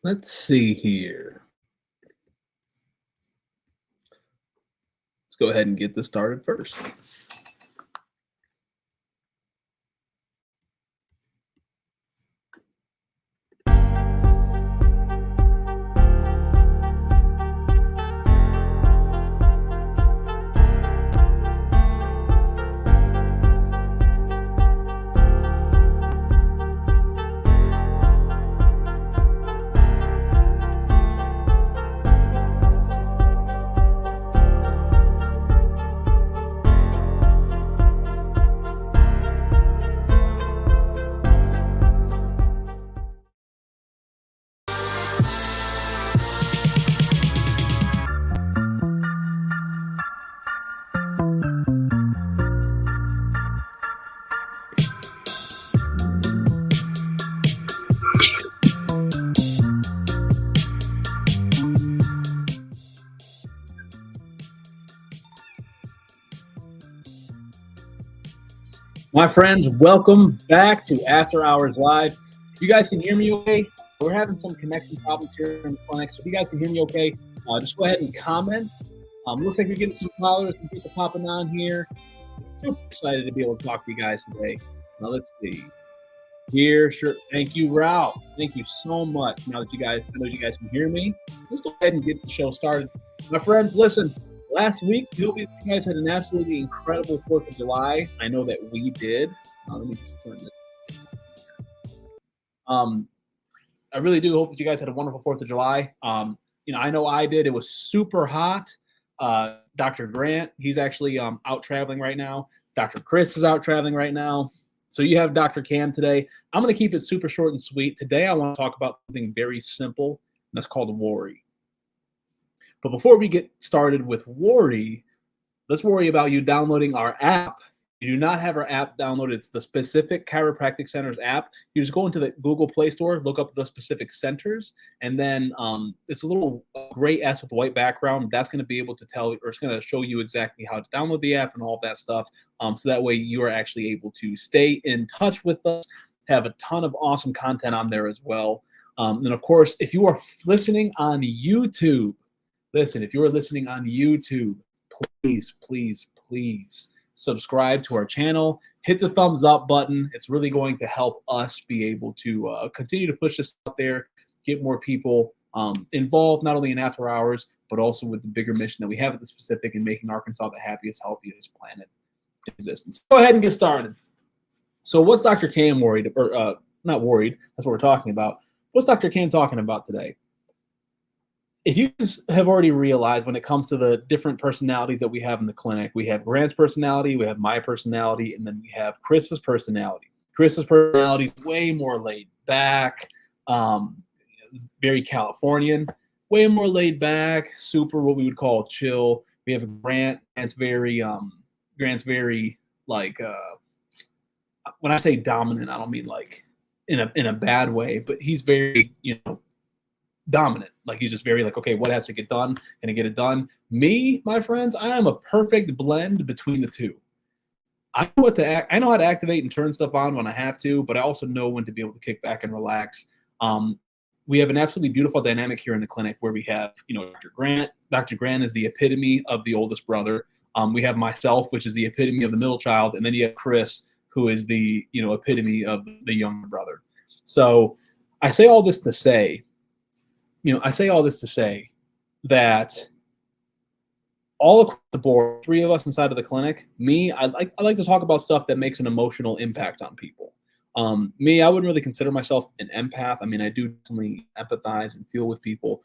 Let's see here. Let's go ahead and get this started first. My friends, welcome back to After Hours Live. If you guys can hear me okay, we're having some connection problems here in the clinic, so if you guys can hear me okay, just go ahead and comment. Looks like we're getting some callers, some people popping on here. Super excited to be able to talk to you guys today. Now let's see. Here, sure. Thank you, Ralph. Thank you so much. Now that I know you guys can hear me, let's go ahead and get the show started. My friends, listen. Last week, we hope you guys had an absolutely incredible 4th of July. I know that we did. Let me just turn this. I really do hope that you guys had a wonderful 4th of July. I know I did. It was super hot. Dr. Grant, he's actually out traveling right now. Dr. Chris is out traveling right now. So you have Dr. Cam today. I'm going to keep it super short and sweet. Today, I want to talk about something very simple, and that's called worry. But before we get started with worry, let's worry about you downloading our app. You do not have our app downloaded. It's the Specific Chiropractic Centers app. You just go into the Google Play Store, look up the specific centers, and then it's a little gray S with white background. That's going to be able to tell, or it's going to show you exactly how to download the app and all that stuff. So that way you are actually able to stay in touch with us, have a ton of awesome content on there as well. And of course, if you are listening on YouTube, if you are listening on YouTube, please subscribe to our channel. Hit the thumbs up button. It's really going to help us be able to continue to push this out there, get more people involved, not only in After Hours, but also with the bigger mission that we have at the Specific in making Arkansas the happiest, healthiest planet in existence. Go ahead and get started. So what's Dr. Cam worried, or not worried, that's what we're talking about. What's Dr. Cam talking about today? If you have already realized when it comes to the different personalities that we have in the clinic, we have Grant's personality, we have my personality, and then we have Chris's personality. Chris's personality is way more laid back, very Californian, way more laid back, super what we would call chill. We have Grant. Grant's very like, when I say dominant, I don't mean like in a bad way, but he's very, dominant. Like he's just very like, okay, what has to get done? Can I get it done? Me, my friends, I am a perfect blend between the two. I know how to activate and turn stuff on when I have to, but I also know when to be able to kick back and relax. We have an absolutely beautiful dynamic here in the clinic where we have, Dr. Grant. Dr. Grant is the epitome of the oldest brother. We have myself, which is the epitome of the middle child, and then you have Chris, who is the epitome of the younger brother. So I say all this to say, that all across the board, 3 of us inside of the clinic, I like to talk about stuff that makes an emotional impact on people. Me, I wouldn't really consider myself an empath. I mean, I do definitely empathize and feel with people,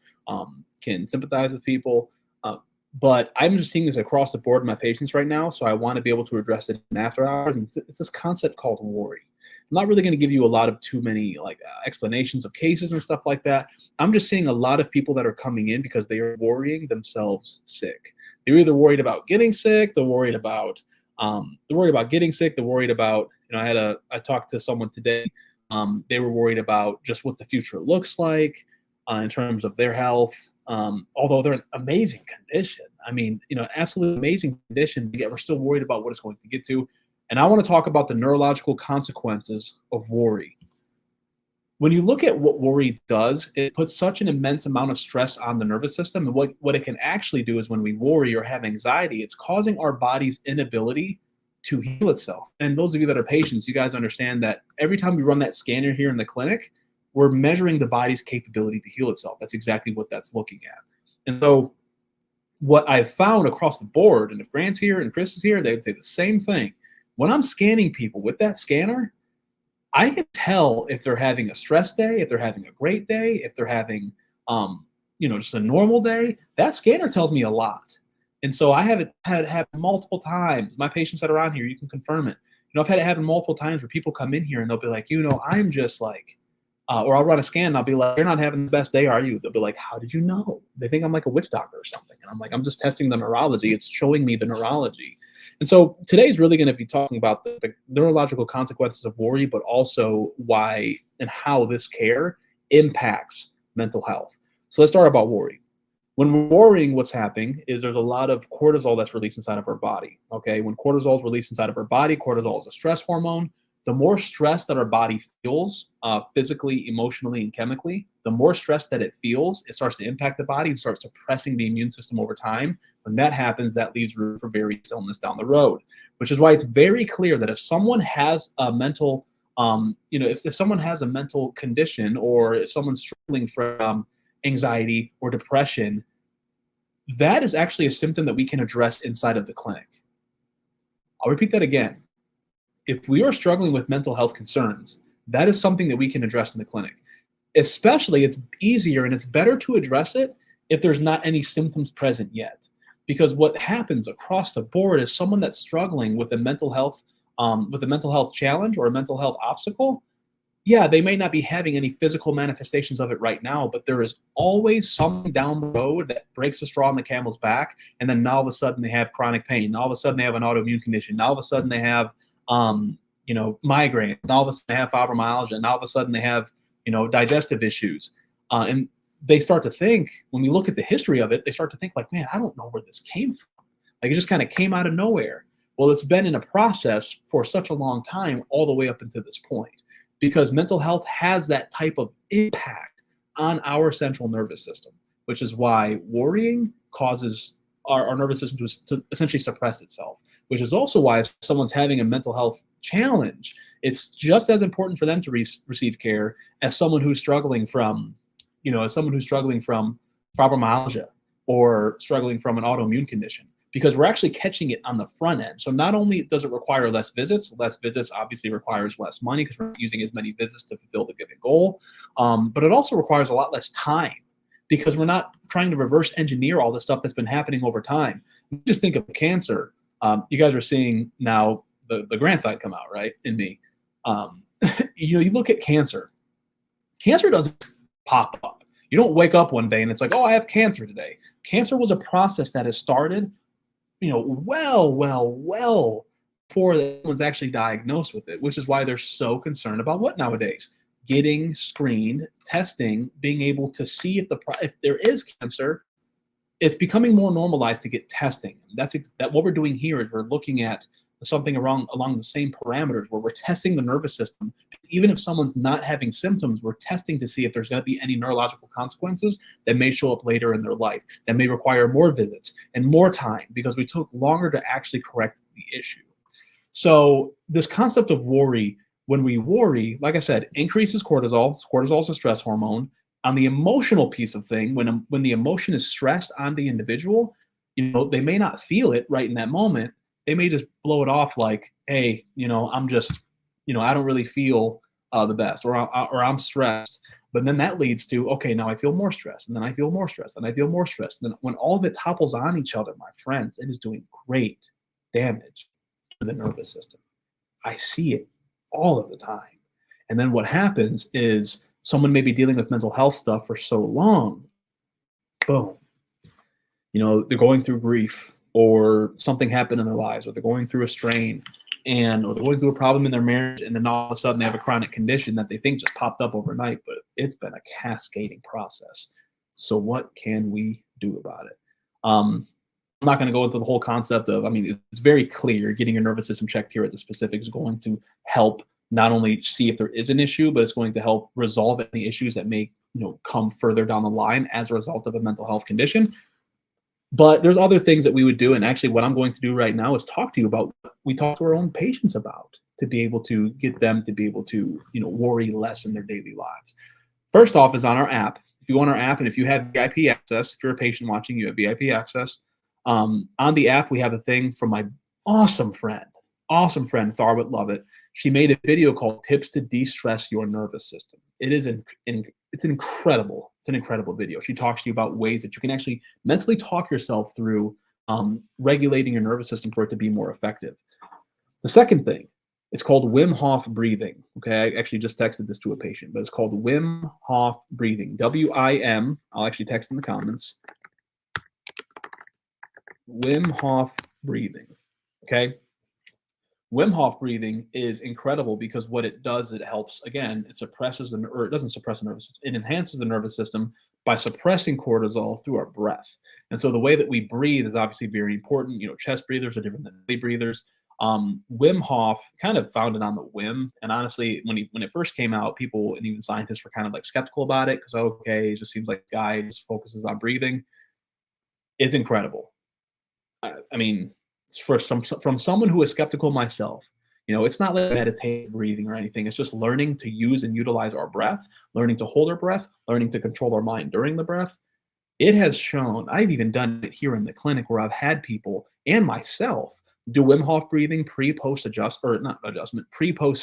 can sympathize with people, but I'm just seeing this across the board in my patients right now, so I want to be able to address it in After Hours, and it's this concept called worry. I'm not really going to give you a lot of too many explanations of cases and stuff like that. I'm just seeing a lot of people that are coming in because they are worrying themselves sick. They're either worried about getting sick, they're worried about getting sick, they're worried about, I talked to someone today, they were worried about just what the future looks like in terms of their health, although they're in amazing condition. I mean, absolutely amazing condition, yet we're still worried about what it's going to get to. And I want to talk about the neurological consequences of worry. when you look at what worry does, it puts such an immense amount of stress on the nervous system. And what it can actually do is when we worry or have anxiety, it's causing our body's inability to heal itself. And those of you that are patients, you guys understand that every time we run that scanner here in the clinic, we're measuring the body's capability to heal itself. That's exactly what that's looking at. And so what I've found across the board, and if Grant's here and Chris is here, they would say the same thing. When I'm scanning people with that scanner, I can tell if they're having a stress day, if they're having a great day, if they're having, just a normal day. That scanner tells me a lot. And so I have it had happen multiple times. My patients that are on here, you can confirm it. I've had it happen multiple times where people come in here and they'll be like, I'm just like, or I'll run a scan and I'll be like, you're not having the best day, are you? They'll be like, how did you know? They think I'm like a witch doctor or something. And I'm like, I'm just testing the neurology. It's showing me the neurology. And so today is really going to be talking about the neurological consequences of worry, but also why and how this care impacts mental health. So let's start about worry. When we're worrying, what's happening is there's a lot of cortisol that's released inside of our body. Okay, when cortisol is released inside of our body, cortisol is a stress hormone. The more stress that our body feels physically, emotionally, and chemically, the more stress that it feels, it starts to impact the body and starts suppressing the immune system over time. When that happens, that leaves room for various illness down the road, which is why it's very clear that if someone has a mental, if someone has a mental condition, or if someone's struggling from anxiety or depression, that is actually a symptom that we can address inside of the clinic. I'll repeat that again. If we are struggling with mental health concerns, that is something that we can address in the clinic. Especially, it's easier and it's better to address it if there's not any symptoms present yet. Because what happens across the board is someone that's struggling with a mental health challenge or a mental health obstacle, yeah, they may not be having any physical manifestations of it right now, but there is always something down the road that breaks the straw on the camel's back, and then now all of a sudden they have chronic pain. Now all of a sudden they have an autoimmune condition. Now all of a sudden they have, migraines. Now all of a sudden they have fibromyalgia. Now all of a sudden they have, digestive issues. And they start to think, when we look at the history of it, they start to think like, man, I don't know where this came from. Like it just kind of came out of nowhere. Well, it's been in a process for such a long time, all the way up until this point. Because mental health has that type of impact on our central nervous system, which is why worrying causes our nervous system to essentially suppress itself, which is also why if someone's having a mental health challenge, it's just as important for them to receive care as someone who's struggling from, fibromyalgia or struggling from an autoimmune condition. Because we're actually catching it on the front end. So not only does it require less visits obviously requires less money because we're not using as many visits to fulfill the given goal, but it also requires a lot less time because we're not trying to reverse engineer all the stuff that's been happening over time. Just think of cancer. You guys are seeing now the Grant side come out, right, in me. You look at cancer. Cancer doesn't pop up. You don't wake up one day and it's like, oh, I have cancer today. Cancer was a process that has started well before anyone's actually diagnosed with it, which is why they're so concerned about what nowadays? Getting screened, testing, being able to see if there is cancer. It's becoming more normalized to get testing. That's what we're doing here is we're looking at something along the same parameters where we're testing the nervous system. Even if someone's not having symptoms, we're testing to see if there's going to be any neurological consequences that may show up later in their life, that may require more visits and more time because we took longer to actually correct the issue. So this concept of worry, when we worry, like I said, increases cortisol. Cortisol is a stress hormone. On the emotional piece of thing, when the emotion is stressed on the individual, they may not feel it right in that moment. They may just blow it off like, hey, I'm just, I don't really feel the best, or I'm stressed. But then that leads to, okay, now I feel more stressed, and then I feel more stressed, and I feel more stressed. And then when all of it topples on each other, my friends, it is doing great damage to the nervous system. I see it all of the time. And then what happens is someone may be dealing with mental health stuff for so long, boom, they're going through grief, or something happened in their lives, or they're going through a strain, or they're going through a problem in their marriage, and then all of a sudden they have a chronic condition that they think just popped up overnight, but it's been a cascading process. So what can we do about it? I'm not going to go into the whole concept of, it's very clear getting your nervous system checked here at the specific is going to help not only see if there is an issue, but it's going to help resolve any issues that may, come further down the line as a result of a mental health condition. But there's other things that we would do. And actually, what I'm going to do right now is talk to you about what we talk to our own patients about, to be able to get them to be able to, worry less in their daily lives. First off is on our app. If you go on our app and if you have VIP access, if you're a patient watching, you have VIP access. On the app, we have a thing from my awesome friend, Tharwit Lovett. She made a video called "Tips to De-Stress Your Nervous System." It is it's incredible. It's an incredible video. She talks to you about ways that you can actually mentally talk yourself through regulating your nervous system for it to be more effective. The second thing, it's called Wim Hof breathing. Okay, I actually just texted this to a patient, but it's called Wim Hof breathing. W-I-M. I'll actually text in the comments. Wim Hof breathing. Okay. Wim Hof breathing is incredible because what it does, it helps, again, it suppresses, or it doesn't suppress the nervous system, it enhances the nervous system by suppressing cortisol through our breath. And so the way that we breathe is obviously very important. Chest breathers are different than belly breathers. Wim Hof kind of found it on the whim. And honestly, when it first came out, people and even scientists were kind of like skeptical about it because, okay, it just seems like the guy just focuses on breathing. It's incredible. I mean, from someone who is skeptical myself, it's not like meditative breathing or anything. It's just learning to use and utilize our breath, learning to hold our breath, learning to control our mind during the breath. It has shown, I've even done it here in the clinic where I've had people and myself do Wim Hof breathing pre-post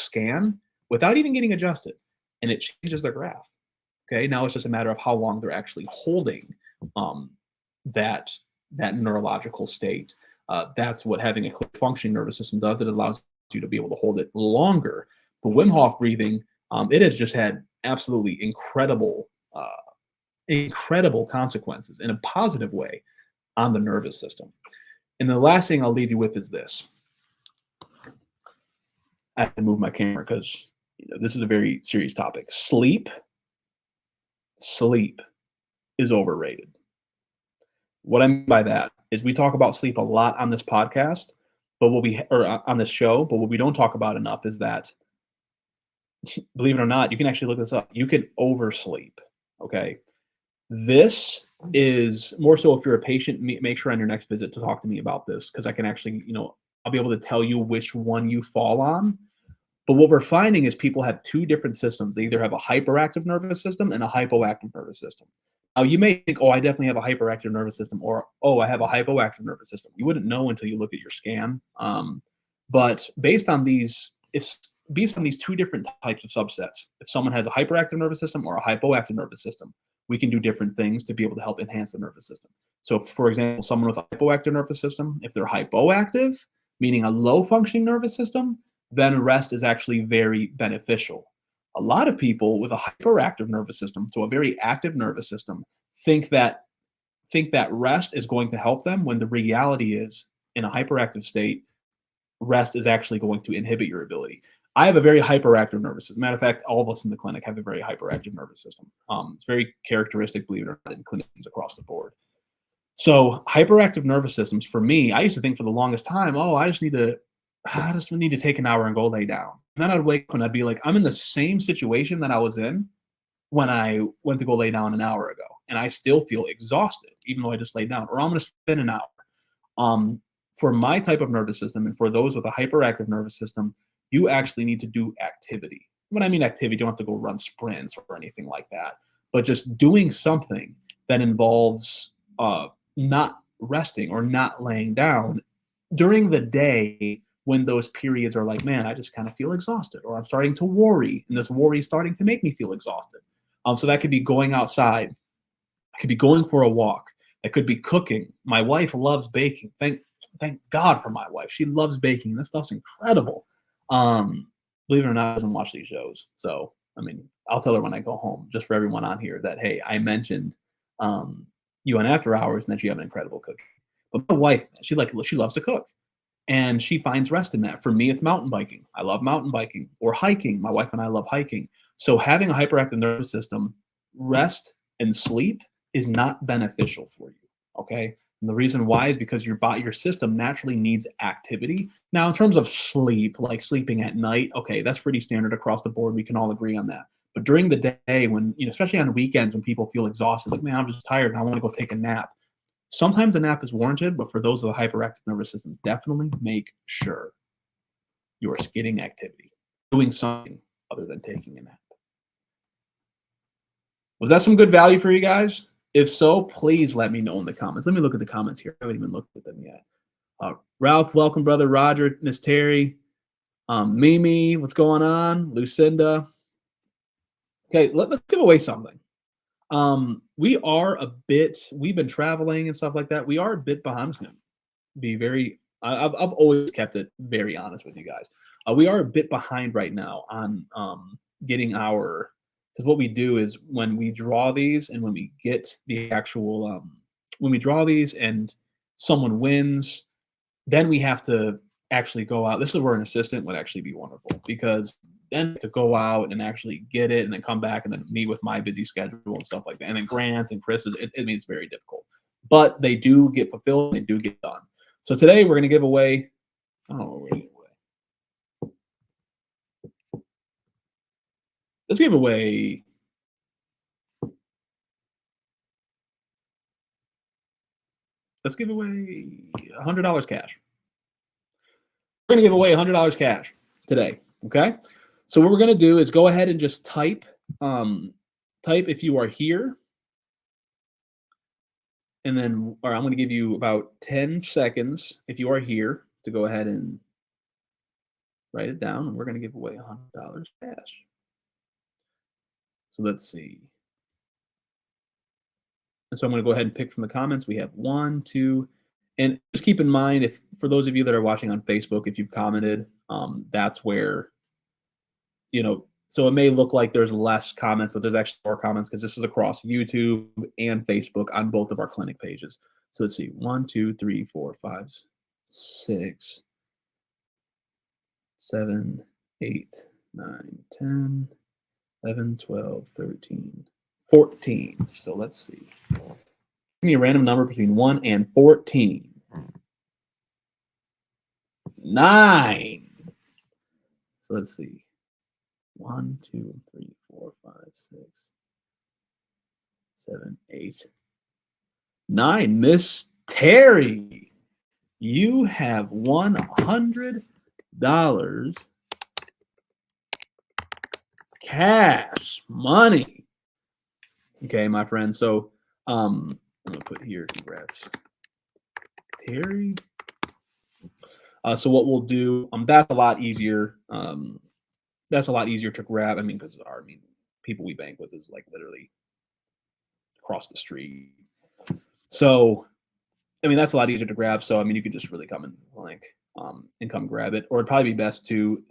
scan without even getting adjusted. And it changes their graph. Okay. Now it's just a matter of how long they're actually holding that neurological state. That's what having a clear functioning nervous system does. It allows you to be able to hold it longer. But Wim Hof breathing, it has just had absolutely incredible consequences in a positive way on the nervous system. And the last thing I'll leave you with is this. I have to move my camera because this is a very serious topic. Sleep is overrated. What I mean by that is we talk about sleep a lot on this podcast, but on this show, but what we don't talk about enough is that, believe it or not, you can actually look this up. You can oversleep. Okay. This is more so if you're a patient, make sure on your next visit to talk to me about this, because I can actually, I'll be able to tell you which one you fall on. But what we're finding is people have two different systems. They either have a hyperactive nervous system and a hypoactive nervous system. Now, you may think, oh, I definitely have a hyperactive nervous system, or, oh, I have a hypoactive nervous system. You wouldn't know until you look at your scan. But based on these two different types of subsets, if someone has a hyperactive nervous system or a hypoactive nervous system, we can do different things to be able to help enhance the nervous system. So, for example, someone with a hypoactive nervous system, if they're hypoactive, meaning a low functioning nervous system, then rest is actually very beneficial. A lot of people with a hyperactive nervous system, so a very active nervous system, think that rest is going to help them, when the reality is, in a hyperactive state, rest is actually going to inhibit your ability. I have a very hyperactive nervous system. Matter of fact, all of us in the clinic have a very hyperactive nervous system. It's very characteristic, believe it or not, in clinicians across the board. So hyperactive nervous systems, for me, I used to think for the longest time, oh, I just need to take an hour and go lay down. And then I'd wake up and I'd be like, I'm in the same situation that I was in when I went to go lay down an hour ago, and I still feel exhausted, even though I just laid down, or I'm going to spend an hour. For my type of nervous system, and for those with a hyperactive nervous system, you actually need to do activity. When I mean activity, you don't have to go run sprints or anything like that, but just doing something that involves not resting or not laying down during the day, when those periods are like, man, I just kind of feel exhausted, or I'm starting to worry, and this worry is starting to make me feel exhausted. So that could be going outside. It could be going for a walk. It could be cooking. My wife loves baking. Thank God for my wife. She loves baking. This stuff's incredible. Believe it or not, I doesn't watch these shows. So, I mean, I'll tell her when I go home, just for everyone on here, that, hey, I mentioned you on After Hours and that you have an incredible cook. But my wife, she loves to cook. And she finds rest in that. For me, it's mountain biking. I love mountain biking, or hiking. My wife and I love hiking. So having a hyperactive nervous system, rest and sleep is not beneficial for you. Okay. And the reason why is because your system naturally needs activity. Now, in terms of sleep, like sleeping at night, okay, that's pretty standard across the board. We can all agree on that. But during the day, when especially on weekends when people feel exhausted, like man, I'm just tired and I want to go take a nap. Sometimes a nap is warranted, but for those with a hyperactive nervous system, definitely make sure you are getting activity, doing something other than taking a nap. Was that some good value for you guys? If so, please let me know in the comments. Let me look at the comments here. I haven't even looked at them yet. Ralph, welcome, brother. Roger, Miss Terry, Mimi, what's going on? Lucinda. Okay, let's give away something. We've been traveling and stuff like that. We are a bit behind. I'm just gonna be very, I've always kept it very honest with you guys. We are a bit behind right now on getting our, because what we do is when we draw these and when we get the actual, when we draw these and someone wins, then we have to actually go out. This is where an assistant would actually be wonderful, because then to go out and actually get it and then come back and then meet with my busy schedule and stuff like that. And then Grant's and Chris's, it means very difficult. But they do get fulfilled, they do get done. So today we're going to give away, I don't know what we're going to give away. Let's give away, $100 cash. We're going to give away $100 cash today, okay? So what we're going to do is go ahead and just type if you are here, and then, or I'm going to give you about 10 seconds if you are here to go ahead and write it down, and we're going to give away $100 cash. So let's see. And so I'm going to go ahead and pick from the comments. We have 1, 2, and just keep in mind, if for those of you that are watching on Facebook, if you've commented, that's where, so it may look like there's less comments, but there's actually more comments because this is across YouTube and Facebook on both of our clinic pages. So let's see, 1, 2, 3, 4, 5, 6, 7, 8, 9, 10, 11, 12, 13, 14. So let's see. Give me a random number between 1 and 14. 9. So let's see. 1, 2, 3, 4, 5, 6, 7, 8, 9. Miss Terry, you have $100 cash money. Okay, my friend. So I'm gonna put here, congrats, Terry. So what we'll do, that's a lot easier. That's a lot easier to grab. I mean, because people we bank with is like literally across the street. So, that's a lot easier to grab. So, you could just really come and come grab it. Or it'd probably be best to,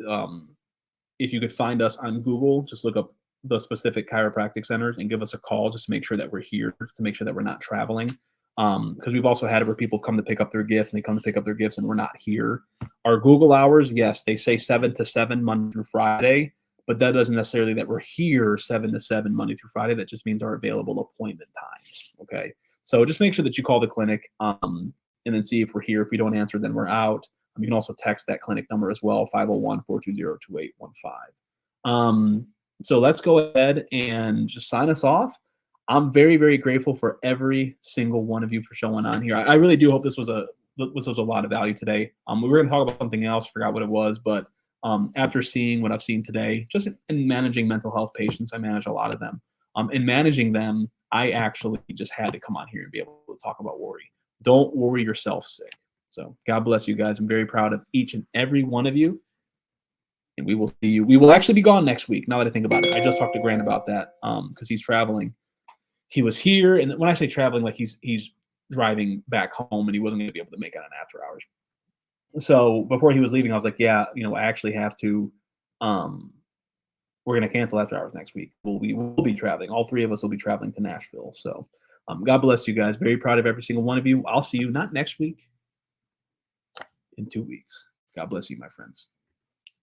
if you could find us on Google, just look up the specific chiropractic centers and give us a call just to make sure that we're here, to make sure that we're not traveling. Because we've also had it where people come to pick up their gifts and they come to pick up their gifts and we're not here. Our Google hours, yes, they say 7 to 7 Monday through Friday, but that doesn't necessarily that we're here 7 to 7 Monday through Friday. That just means our available appointment times. Okay. So just make sure that you call the clinic and then see if we're here. If we don't answer, then we're out. You can also text that clinic number as well, 501-420-2815. So let's go ahead and just sign us off. I'm very, very grateful for every single one of you for showing on here. I really do hope this was a lot of value today. We were going to talk about something else, forgot what it was, but after seeing what I've seen today, just in managing mental health patients, I manage a lot of them. In managing them, I actually just had to come on here and be able to talk about worry. Don't worry yourself sick. So God bless you guys. I'm very proud of each and every one of you. And we will see you. We will actually be gone next week, now that I think about it. I just talked to Grant about that because he's traveling. He was here, and when I say traveling, like he's driving back home, and he wasn't going to be able to make it on after hours. So before he was leaving, I was like, yeah, I actually have to. We're going to cancel after hours next week. We will be traveling. All three of us will be traveling to Nashville. So God bless you guys. Very proud of every single one of you. I'll see you not next week, in 2 weeks. God bless you, my friends.